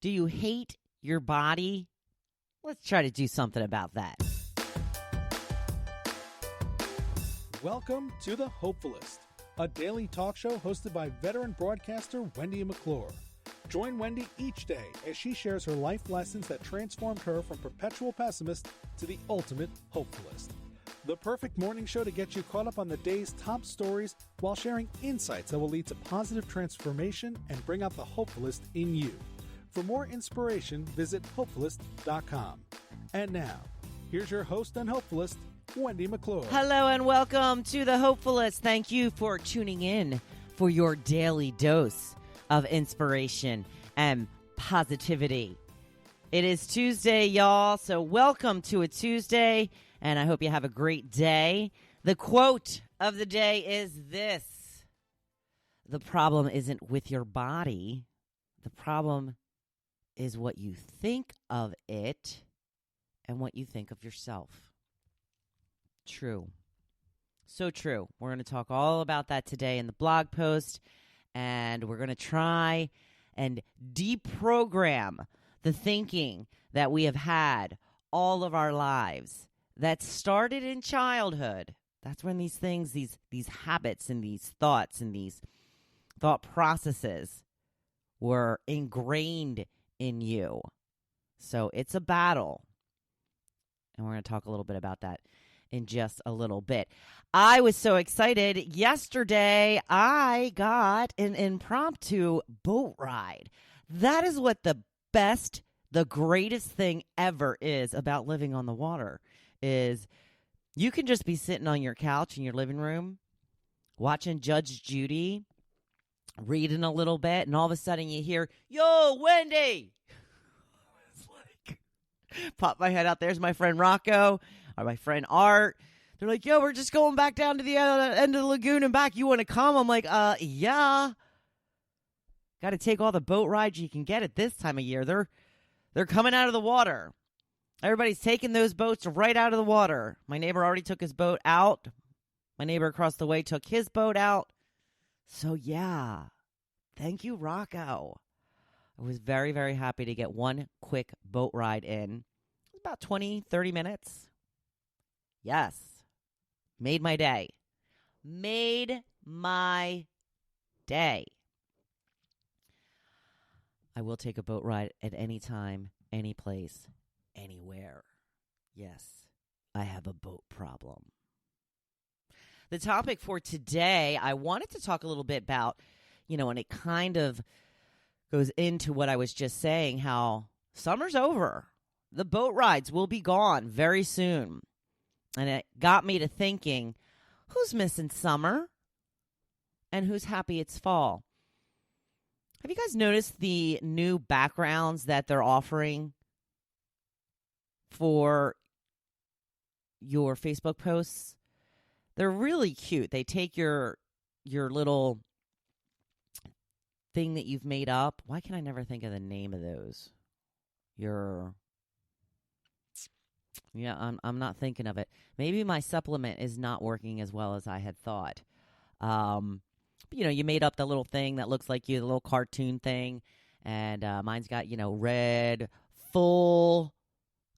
Do you hate your body? Let's try to do something about that. Welcome to the Hopefulist, a daily talk show hosted by veteran broadcaster Wendy McClure. Join Wendy each day as she shares her life lessons that transformed her from perpetual pessimist to the ultimate hopefulist. The perfect morning show to get you caught up on the day's top stories while sharing insights that will lead to positive transformation and bring out the hopefulist in you. For more inspiration, visit Hopefulist.com. And now, here's your host and hopefulist, Wendy McClure. Hello and welcome to the Hopefulist. Thank you for tuning in for your daily dose of inspiration and positivity. It is Tuesday, y'all, so welcome to a Tuesday, and I hope you have a great day. The quote of the day is this: the problem isn't with your body. The problem is what you think of it and what you think of yourself. True. So true. We're going to talk all about that today in the blog post, and we're going to try and deprogram the thinking that we have had all of our lives that started in childhood. That's when these things, these habits and these thoughts and these thought processes were ingrained in you. So it's a battle. And we're going to talk a little bit about that in just a little bit. I was so excited. Yesterday, I got an impromptu boat ride. That is what the greatest thing ever is about living on the water, is you can just be sitting on your couch in your living room, watching Judge Judy, reading a little bit, and all of a sudden you hear, "Yo, Wendy!" It's like, pop my head out. There's my friend Rocco or my friend Art. They're like, "Yo, we're just going back down to the end of the lagoon and back. You want to come?" I'm like, yeah. Got to take all the boat rides you can get at this time of year. They're coming out of the water. Everybody's taking those boats right out of the water. My neighbor already took his boat out. My neighbor across the way took his boat out. So, yeah, thank you, Rocco. I was very, very happy to get one quick boat ride in. It was about 20, 30 minutes. Yes. Made my day. Made my day. I will take a boat ride at any time, any place, anywhere. Yes, I have a boat problem. The topic for today, I wanted to talk a little bit about, and it kind of goes into what I was just saying, how summer's over. The boat rides will be gone very soon. And it got me to thinking, who's missing summer and who's happy it's fall? Have you guys noticed the new backgrounds that they're offering for your Facebook posts? They're really cute. They take your little thing that you've made up. Why can I never think of the name of those? I'm not thinking of it. Maybe my supplement is not working as well as I had thought. You made up the little thing that looks like you, the little cartoon thing, and mine's got, red, full,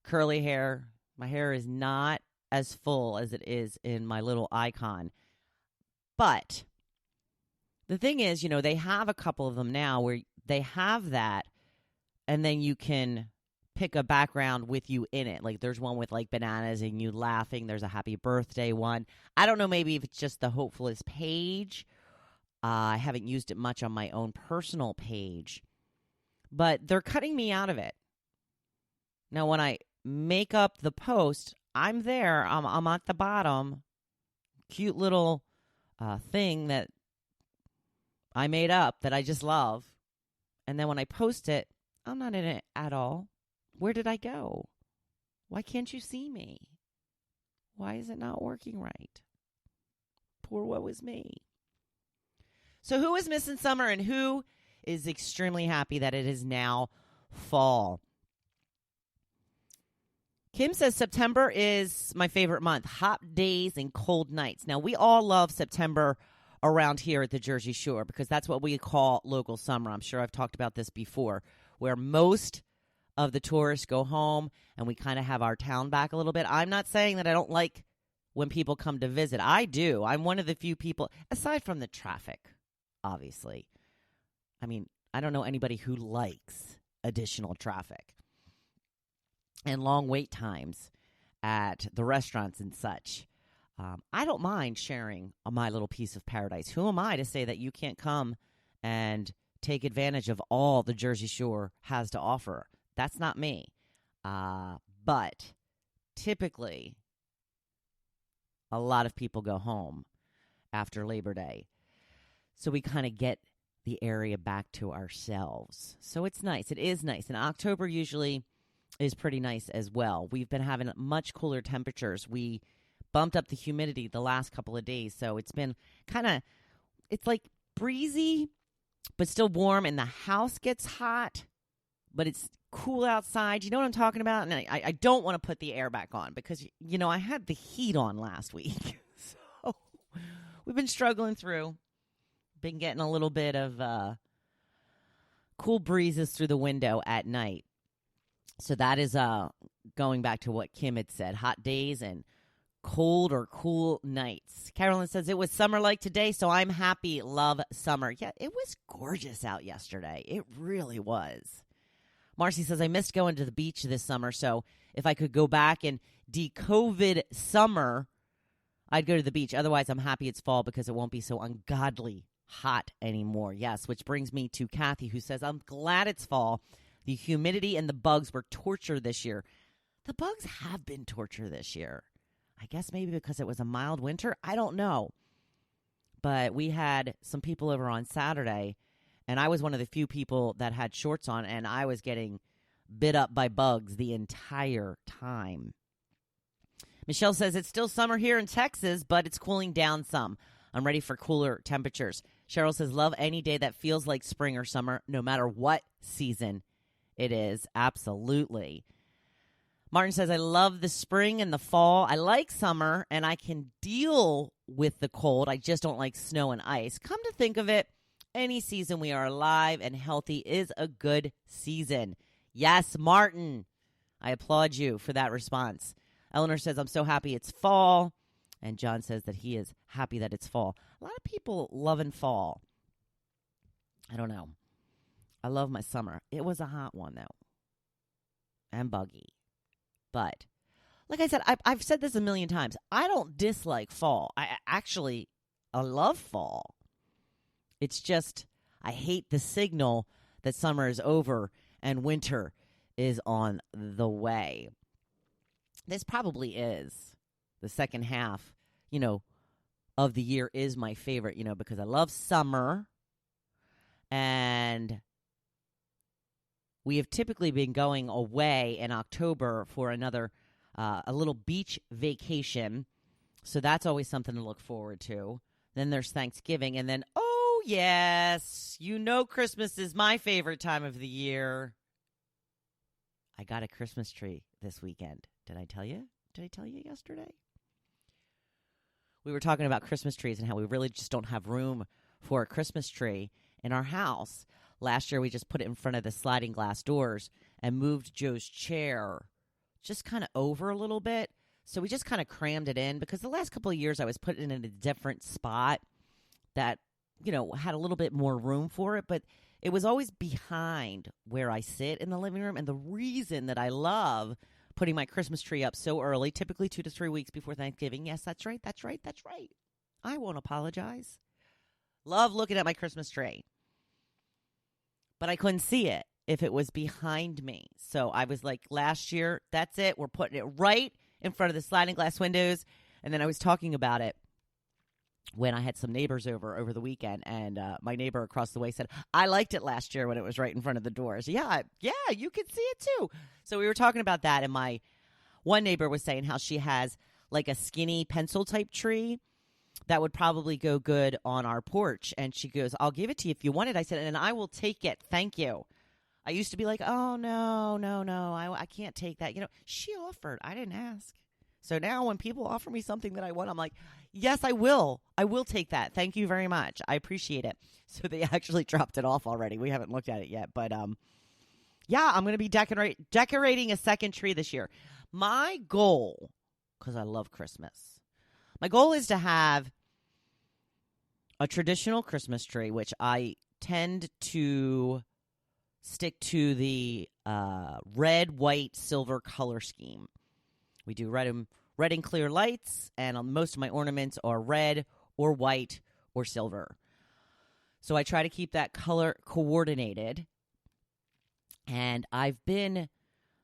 curly hair. My hair is not as full as it is in my little icon. But the thing is, they have a couple of them now where they have that, and then you can pick a background with you in it. Like there's one with like bananas and you laughing. There's a happy birthday one. I don't know, maybe if it's just the Hopefulist page. I haven't used it much on my own personal page, but they're cutting me out of it. Now, when I make up the post, I'm there. I'm at the bottom. Cute little thing that I made up that I just love. And then when I post it, I'm not in it at all. Where did I go? Why can't you see me? Why is it not working right? Poor woe is me. So who is missing summer and who is extremely happy that it is now fall? Kim says September is my favorite month. Hot days and cold nights. Now, we all love September around here at the Jersey Shore because that's what we call local summer. I'm sure I've talked about this before. where most of the tourists go home and we kind of have our town back a little bit. I'm not saying that I don't like when people come to visit. I do. I'm one of the few people, aside from the traffic, obviously. I mean, I don't know anybody who likes additional traffic and long wait times at the restaurants and such. I don't mind sharing my little piece of paradise. Who am I to say that you can't come and take advantage of all the Jersey Shore has to offer? That's not me. But typically, a lot of people go home after Labor Day. So we kind of get the area back to ourselves. So it's nice. It is nice. And October usually is pretty nice as well. We've been having much cooler temperatures. We bumped up the humidity the last couple of days. So it's been it's like breezy, but still warm. And the house gets hot, but it's cool outside. You know what I'm talking about? And I don't want to put the air back on because, I had the heat on last week. So we've been struggling through. Been getting a little bit of cool breezes through the window at night. So that is going back to what Kim had said, hot days and cold or cool nights. Carolyn says, it was summer like today, so I'm happy. Love summer. Yeah, it was gorgeous out yesterday. It really was. Marcy says, I missed going to the beach this summer, so if I could go back and de-COVID summer, I'd go to the beach. Otherwise, I'm happy it's fall because it won't be so ungodly hot anymore. Yes, which brings me to Kathy, who says, I'm glad it's fall. The humidity and the bugs were torture this year. The bugs have been torture this year. I guess maybe because it was a mild winter. I don't know. But we had some people over on Saturday, and I was one of the few people that had shorts on, and I was getting bit up by bugs the entire time. Michelle says, it's still summer here in Texas, but it's cooling down some. I'm ready for cooler temperatures. Cheryl says, love any day that feels like spring or summer, no matter what season it is. Absolutely. Martin says, I love the spring and the fall. I like summer, and I can deal with the cold. I just don't like snow and ice. Come to think of it, any season we are alive and healthy is a good season. Yes, Martin. I applaud you for that response. Eleanor says, I'm so happy it's fall. And John says that he is happy that it's fall. A lot of people loving fall. I don't know. I love my summer. It was a hot one, though. And buggy. But, like I said, I've said this a million times. I don't dislike fall. I love fall. It's just, I hate the signal that summer is over and winter is on the way. This probably is. The second half, of the year is my favorite, because I love summer. And we have typically been going away in October for a little beach vacation. So that's always something to look forward to. Then there's Thanksgiving. And then, oh, yes, Christmas is my favorite time of the year. I got a Christmas tree this weekend. Did I tell you? Did I tell you yesterday? We were talking about Christmas trees and how we really just don't have room for a Christmas tree in our house. Last year, we just put it in front of the sliding glass doors and moved Joe's chair just kind of over a little bit. So we just kind of crammed it in because the last couple of years I was putting it in a different spot that, had a little bit more room for it. But it was always behind where I sit in the living room. And the reason that I love putting my Christmas tree up so early, typically 2 to 3 weeks before Thanksgiving. Yes, that's right. I won't apologize. Love looking at my Christmas tree. But I couldn't see it if it was behind me. So I was like, last year, that's it. We're putting it right in front of the sliding glass windows. And then I was talking about it when I had some neighbors over the weekend, and my neighbor across the way said, I liked it last year when it was right in front of the doors. Yeah, you could see it too. So we were talking about that, and my one neighbor was saying how she has like a skinny pencil type tree that would probably go good on our porch. And she goes, I'll give it to you if you want it. I said, and I will take it. Thank you. I used to be like, oh, no, I can't take that. She offered. I didn't ask. So now when people offer me something that I want, I'm like, yes, I will. I will take that. Thank you very much. I appreciate it. So they actually dropped it off already. We haven't looked at it yet. But I'm going to be decorating a second tree this year. My goal, because I love Christmas, my goal is to have a traditional Christmas tree, which I tend to stick to the red, white, silver color scheme. We do red and clear lights, and most of my ornaments are red or white or silver. So I try to keep that color coordinated. And I've been,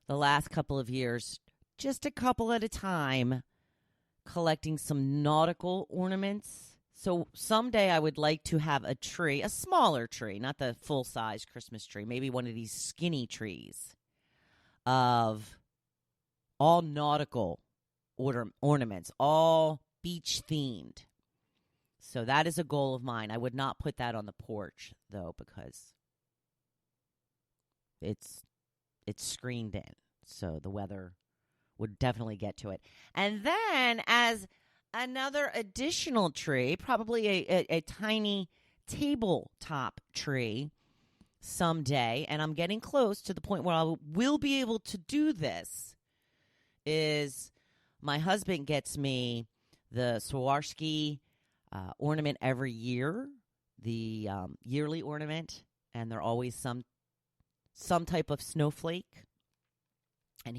the last couple of years, just a couple at a time, collecting some nautical ornaments. So someday I would like to have a tree, a smaller tree, not the full-size Christmas tree, maybe one of these skinny trees of all nautical ornaments, all beach-themed. So that is a goal of mine. I would not put that on the porch, though, because it's screened in, so the weather would definitely get to it. And then as another additional tree, probably a tiny tabletop tree someday, and I'm getting close to the point where I will be able to do this, is my husband gets me the Swarovski ornament every year, the yearly ornament, and they're always some type of snowflake. And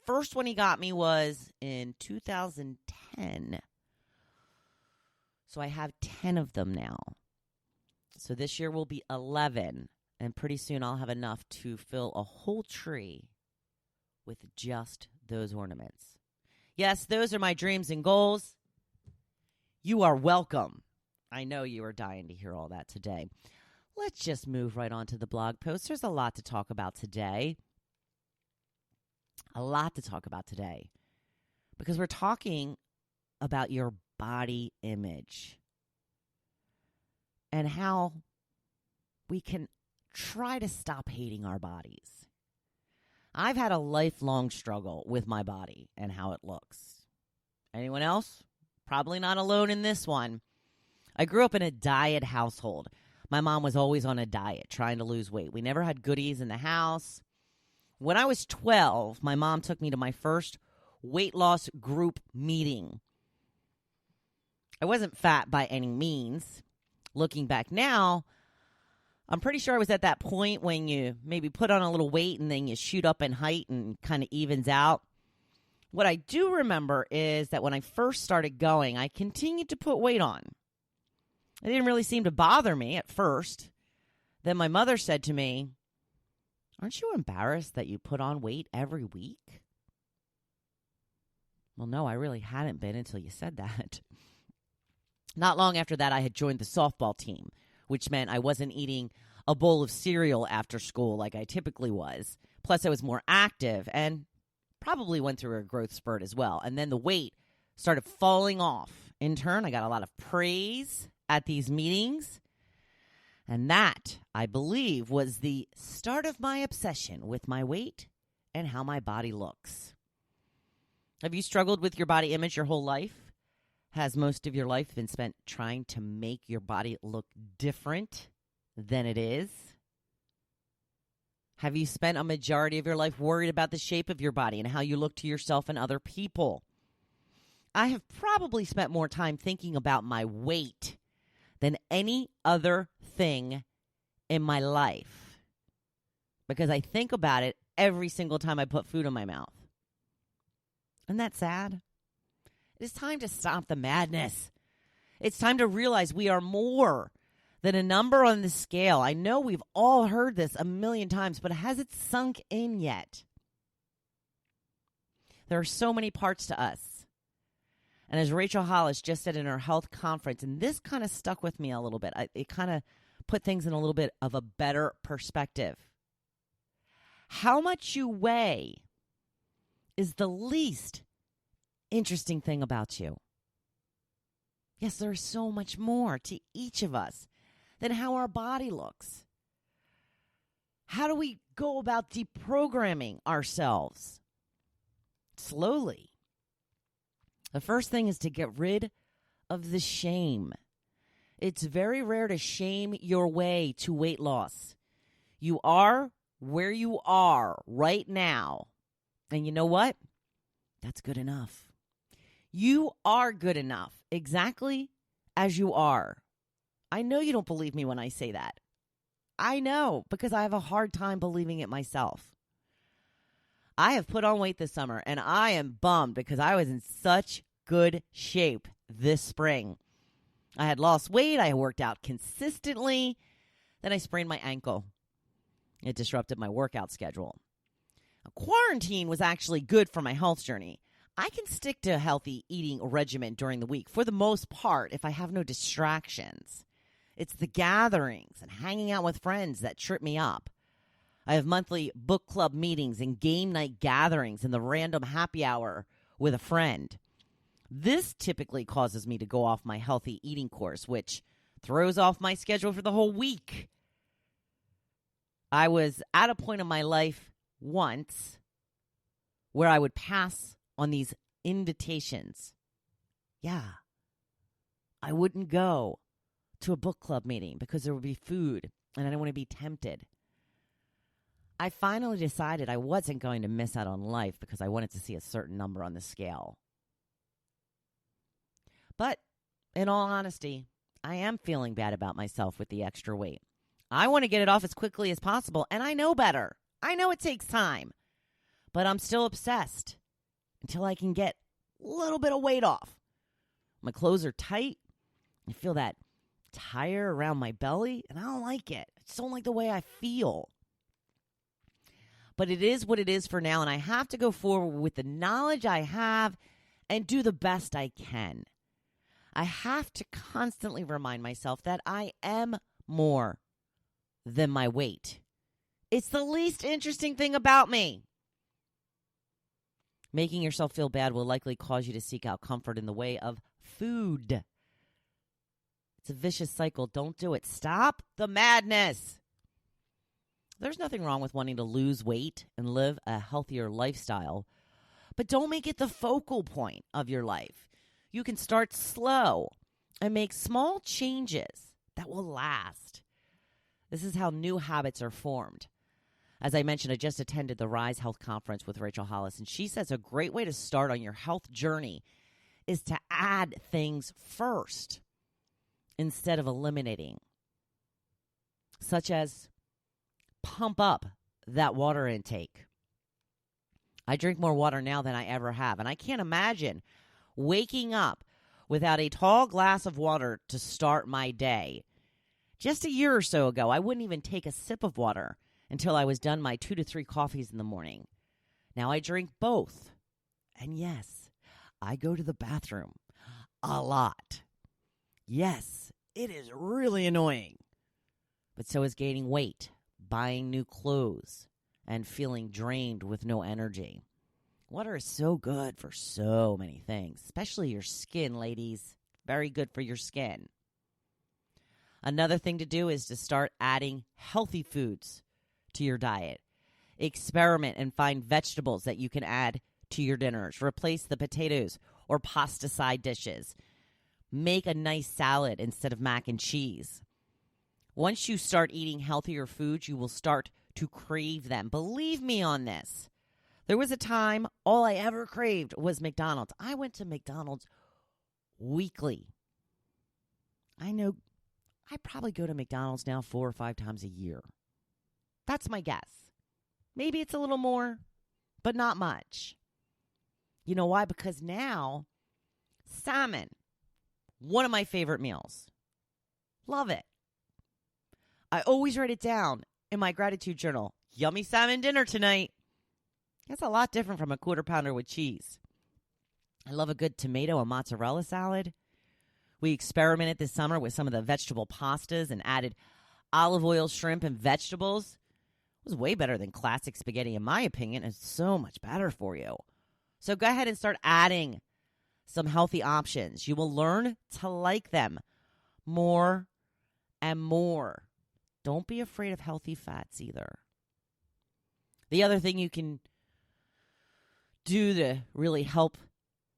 first one he got me was in 2010. So I have 10 of them now. So this year will be 11. And pretty soon I'll have enough to fill a whole tree with just those ornaments. Yes, those are my dreams and goals. You are welcome. I know you are dying to hear all that today. Let's just move right on to the blog post. There's a lot to talk about today. Because we're talking about your body image and how we can try to stop hating our bodies. I've had a lifelong struggle with my body and how it looks. Anyone else? Probably not alone in this one. I grew up in a diet household. My mom was always on a diet, trying to lose weight. We never had goodies in the house. When I was 12, my mom took me to my first weight loss group meeting. I wasn't fat by any means. Looking back now, I'm pretty sure I was at that point when you maybe put on a little weight and then you shoot up in height and kind of evens out. What I do remember is that when I first started going, I continued to put weight on. It didn't really seem to bother me at first. Then my mother said to me, "Aren't you embarrassed that you put on weight every week?" Well, no, I really hadn't been until you said that. Not long after that, I had joined the softball team, which meant I wasn't eating a bowl of cereal after school like I typically was. Plus, I was more active and probably went through a growth spurt as well. And then the weight started falling off. In turn, I got a lot of praise at these meetings. And that, I believe, was the start of my obsession with my weight and how my body looks. Have you struggled with your body image your whole life? Has most of your life been spent trying to make your body look different than it is? Have you spent a majority of your life worried about the shape of your body and how you look to yourself and other people? I have probably spent more time thinking about my weight than any other thing in my life, because I think about it every single time I put food in my mouth. Isn't that sad? It is time to stop the madness. It's time to realize we are more than a number on the scale. I know we've all heard this a million times, but has it sunk in yet? There are so many parts to us. And as Rachel Hollis just said in her health conference, and this kind of stuck with me a little bit, it kind of put things in a little bit of a better perspective. How much you weigh is the least interesting thing about you. Yes, there is so much more to each of us than how our body looks. How do we go about deprogramming ourselves? Slowly. The first thing is to get rid of the shame. It's very rare to shame your way to weight loss. You are where you are right now. And you know what? That's good enough. You are good enough, exactly as you are. I know you don't believe me when I say that. I know, because I have a hard time believing it myself. I have put on weight this summer, and I am bummed because I was in such good shape this spring. I had lost weight. I worked out consistently. Then I sprained my ankle. It disrupted my workout schedule. Quarantine was actually good for my health journey. I can stick to a healthy eating regimen during the week for the most part if I have no distractions. It's the gatherings and hanging out with friends that trip me up. I have monthly book club meetings and game night gatherings and the random happy hour with a friend. This typically causes me to go off my healthy eating course, which throws off my schedule for the whole week. I was at a point in my life once where I would pass on these invitations. Yeah, I wouldn't go to a book club meeting because there would be food and I didn't want to be tempted. I finally decided I wasn't going to miss out on life because I wanted to see a certain number on the scale. But in all honesty, I am feeling bad about myself with the extra weight. I want to get it off as quickly as possible, and I know better. I know it takes time, but I'm still obsessed until I can get a little bit of weight off. My clothes are tight. I feel that tire around my belly, and I don't like it. I just don't like the way I feel. But it is what it is for now, and I have to go forward with the knowledge I have and do the best I can. I have to constantly remind myself that I am more than my weight. It's the least interesting thing about me. Making yourself feel bad will likely cause you to seek out comfort in the way of food. It's a vicious cycle. Don't do it. Stop the madness. There's nothing wrong with wanting to lose weight and live a healthier lifestyle, but don't make it the focal point of your life. You can start slow and make small changes that will last. This is how new habits are formed. As I mentioned, I just attended the Rise Health Conference with Rachel Hollis, and she says a great way to start on your health journey is to add things first instead of eliminating, such as pump up that water intake. I drink more water now than I ever have, and I can't imagine waking up without a tall glass of water to start my day. Just a year or so ago, I wouldn't even take a sip of water until I was done my 2 to 3 coffees in the morning. Now I drink both. And yes, I go to the bathroom a lot. Yes, it is really annoying. But so is gaining weight, buying new clothes, and feeling drained with no energy. Water is so good for so many things, especially your skin, ladies. Very good for your skin. Another thing to do is to start adding healthy foods to your diet. Experiment and find vegetables that you can add to your dinners. Replace the potatoes or pasta side dishes. Make a nice salad instead of mac and cheese. Once you start eating healthier foods, you will start to crave them. Believe me on this. There was a time all I ever craved was McDonald's. I went to McDonald's weekly. I know I probably go to McDonald's now 4 or 5 times a year. That's my guess. Maybe it's a little more, but not much. You know why? Because now, salmon, one of my favorite meals. Love it. I always write it down in my gratitude journal. Yummy salmon dinner tonight. That's a lot different from a quarter pounder with cheese. I love a good tomato and mozzarella salad. We experimented this summer with some of the vegetable pastas and added olive oil, shrimp, and vegetables. It was way better than classic spaghetti, in my opinion. It's so much better for you. So go ahead and start adding some healthy options. You will learn to like them more and more. Don't be afraid of healthy fats either. The other thing you can do to really help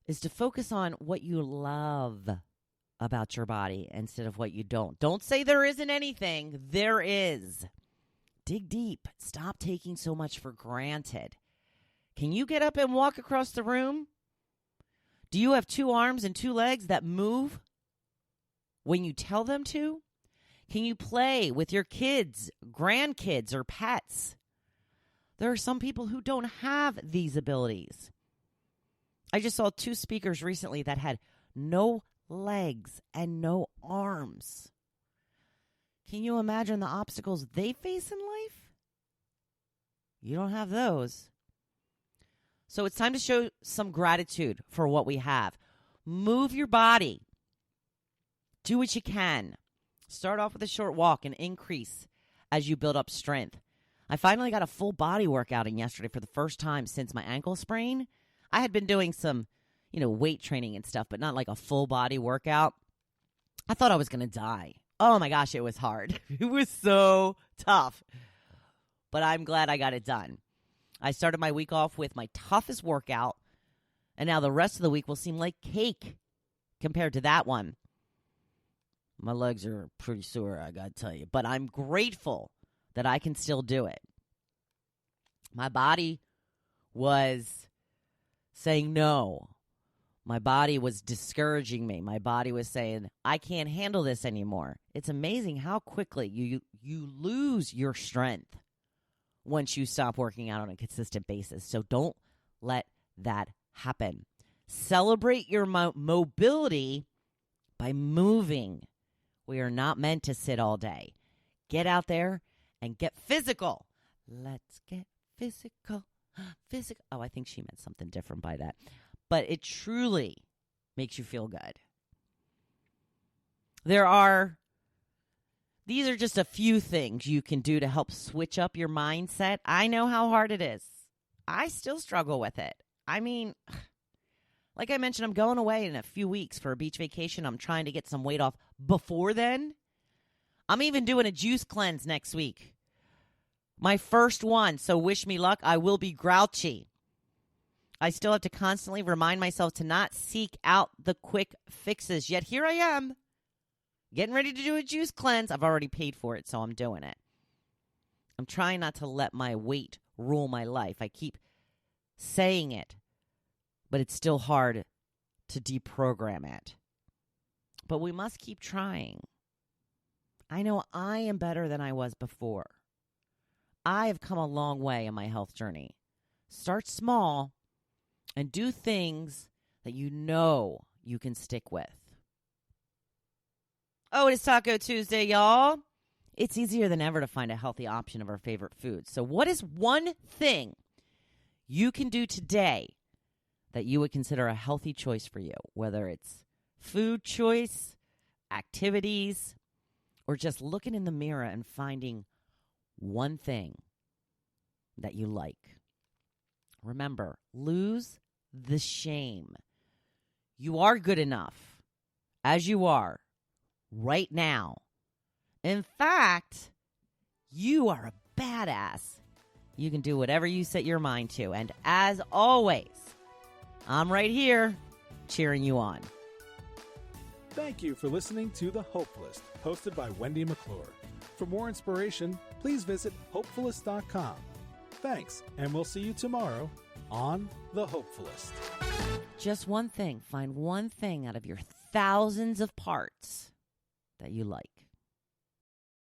is to focus on what you love about your body instead of what you don't. Don't say there isn't anything. There is. dig deep. Stop taking so much for granted. Can you get up and walk across the room? Do you have 2 arms and 2 legs that move when you tell them to? Can you play with your kids, grandkids, or pets? There are some people who don't have these abilities. I just saw 2 speakers recently that had no legs and no arms. Can you imagine the obstacles they face in life? You don't have those. So it's time to show some gratitude for what we have. Move your body. Do what you can. Start off with a short walk and increase as you build up strength. I finally got a full body workout in yesterday for the first time since my ankle sprain. I had been doing some, weight training and stuff, but not like a full body workout. I thought I was going to die. Oh my gosh, it was hard. It was so tough. But I'm glad I got it done. I started my week off with my toughest workout, and now the rest of the week will seem like cake compared to that one. My legs are pretty sore, I got to tell you, but I'm grateful that I can still do it. My body was saying no. My body was discouraging me. My body was saying, I can't handle this anymore. It's amazing how quickly you lose your strength once you stop working out on a consistent basis. So don't let that happen. Celebrate your mobility by moving. We are not meant to sit all day. Get out there and get physical. Let's get physical. Physical. Oh, I think she meant something different by that. But it truly makes you feel good. These are just a few things you can do to help switch up your mindset. I know how hard it is. I still struggle with it. I mean, like I mentioned, I'm going away in a few weeks for a beach vacation. I'm trying to get some weight off before then. I'm even doing a juice cleanse next week. My first one, so wish me luck. I will be grouchy. I still have to constantly remind myself to not seek out the quick fixes. Yet here I am, getting ready to do a juice cleanse. I've already paid for it, so I'm doing it. I'm trying not to let my weight rule my life. I keep saying it, but it's still hard to deprogram it. But we must keep trying. I know I am better than I was before. I have come a long way in my health journey. Start small and do things that you know you can stick with. Oh, it's Taco Tuesday, y'all. It's easier than ever to find a healthy option of our favorite foods. So what is one thing you can do today that you would consider a healthy choice for you? Whether it's food choice, activities, or just looking in the mirror and finding one thing that you like. Remember, lose the shame. You are good enough as you are right now. In fact, you are a badass. You can do whatever you set your mind to. And as always, I'm right here cheering you on. Thank you for listening to The Hopefulist, hosted by Wendy McClure. For more inspiration, please visit Hopefulist.com. Thanks, and we'll see you tomorrow on The Hopefulist. Just one thing. Find one thing out of your thousands of parts that you like.